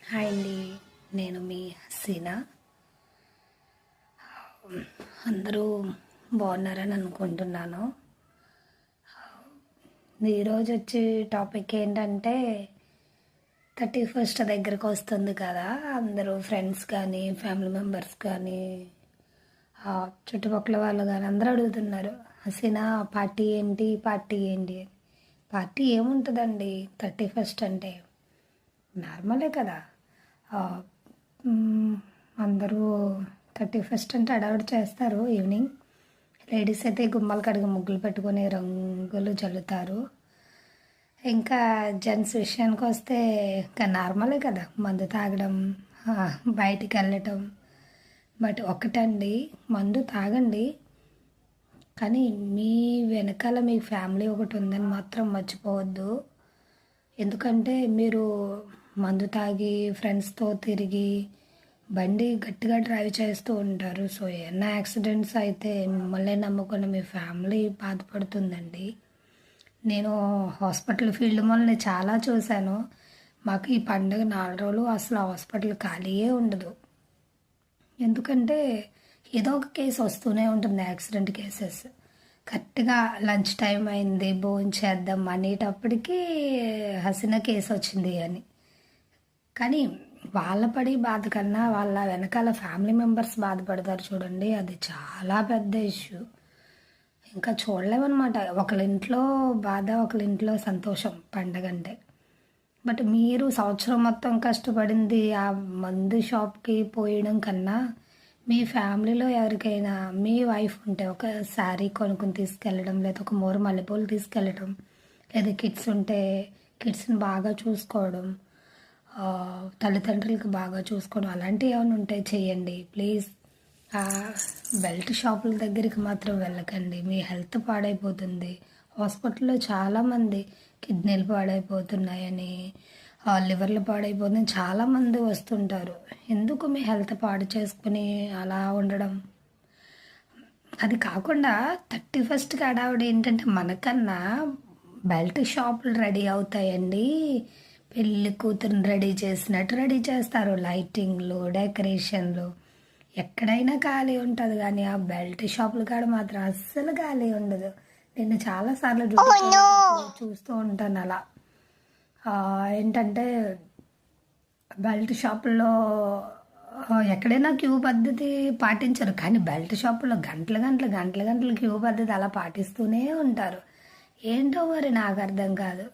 Hi అండి. నేను మీ హసీనా. అందరూ బాగున్నారని అనుకుంటున్నాను. ఈరోజు వచ్చే టాపిక్ ఏంటంటే 31st దగ్గరకు వస్తుంది కదా. అందరూ ఫ్రెండ్స్ కానీ ఫ్యామిలీ మెంబర్స్ కానీ చుట్టుపక్కల వాళ్ళు కానీ అందరూ అడుగుతున్నారు, హసీనా పార్టీ ఏంటి పార్టీ ఏంటి అని. పార్టీ ఏముంటుందండి, 31st అంటే నార్మలే కదా. ఆ, అందరూ 31st అంటే అడౌట్ చేస్తారు. ఈవినింగ్ లేడీస్ అయితే గుమ్మల కడిగి ముగ్గులు పెట్టుకొని రంగులు చల్లుతారు. ఇంకా జెంట్స్ విషయానికి వస్తే ఇంకా నార్మలే కదా, మందు తాగడం, బయటికి వెళ్ళటం. బట్ ఒకటండి, మందు తాగండి కానీ మీ వెనకాల మీ ఫ్యామిలీ ఒకటి ఉందని మాత్రం మర్చిపోవద్దు. ఎందుకంటే మీరు మందు తాగి ఫ్రెండ్స్తో తిరిగి బండి గట్టిగా డ్రైవ్ చేస్తూ ఉంటారు. సో ఏమన్నా యాక్సిడెంట్స్ అయితే మిమ్మల్ని నమ్ముకున్న మీ ఫ్యామిలీ బాధపడుతుందండి. నేను హాస్పిటల్ ఫీల్డ్ వల్ల చాలా చూశాను. మాకు ఈ పండుగ 4 రోజులు అసలు హాస్పిటల్ ఖాళీయే ఉండదు. ఎందుకంటే ఏదో ఒక కేసు వస్తూనే ఉంటుంది, యాక్సిడెంట్ కేసెస్. కరెక్ట్గా లంచ్ టైం అయింది, భోజనం చేద్దాం అనేటప్పటికీ హసీనా కేసు వచ్చింది అని. కానీ వాళ్ళ పడి బాధ కన్నా వాళ్ళ వెనకాల ఫ్యామిలీ మెంబర్స్ బాధపడతారు చూడండి, అది చాలా పెద్ద ఇష్యూ. ఇంకా చూడలేమన్నమాట. ఒకళ్ళింట్లో బాధ, ఒకళ్ళింట్లో సంతోషం పండగ అంటే. బట్ మీరు సంవత్సరం మొత్తం కష్టపడింది ఆ మందు షాప్కి పోయడం కన్నా మీ ఫ్యామిలీలో ఎవరికైనా మీ వైఫ్ ఉంటే ఒక శారీ కొనుక్కుని తీసుకెళ్ళడం, లేదా ఒక మోరు మల్లెపూలు తీసుకెళ్ళడం, లేదా కిడ్స్ ఉంటే కిడ్స్ని బాగా చూసుకోవడం, తల్లిదండ్రులకి బాగా చూసుకోవడం, అలాంటివి ఏమైనా ఉంటే చేయండి ప్లీజ్. బెల్ట్ షాపుల దగ్గరికి మాత్రం వెళ్ళకండి, మీ హెల్త్ పాడైపోతుంది. హాస్పిటల్లో చాలామంది కిడ్నీలు పాడైపోతున్నాయని, లివర్లు పాడైపోతుంది చాలామంది వస్తుంటారు. ఎందుకు మీ హెల్త్ పాడు చేసుకుని అలా ఉండడం? అది కాకుండా 31స్ట్కి హడావుడి ఏంటంటే మనకన్నా బెల్ట్ షాపులు రెడీ అవుతాయండి. పెళ్ళి కూతురుని రెడీ చేసినట్టు రెడీ చేస్తారు, లైటింగ్లు, డెకరేషన్లు. ఎక్కడైనా ఖాళీ ఉంటుంది కానీ ఆ బెల్ట్ షాపుల కాడ మాత్రం అస్సలు ఖాళీ ఉండదు. నేను చాలాసార్లు చూస్తూ ఉంటాను అలా. ఏంటంటే బెల్ట్ షాపుల్లో ఎక్కడైనా క్యూ పద్ధతి పాటించరు, కానీ బెల్ట్ షాపుల్లో గంటలు క్యూ పద్ధతి అలా పాటిస్తూనే ఉంటారు. ఏంటో మరి నాకు అర్థం కాదు.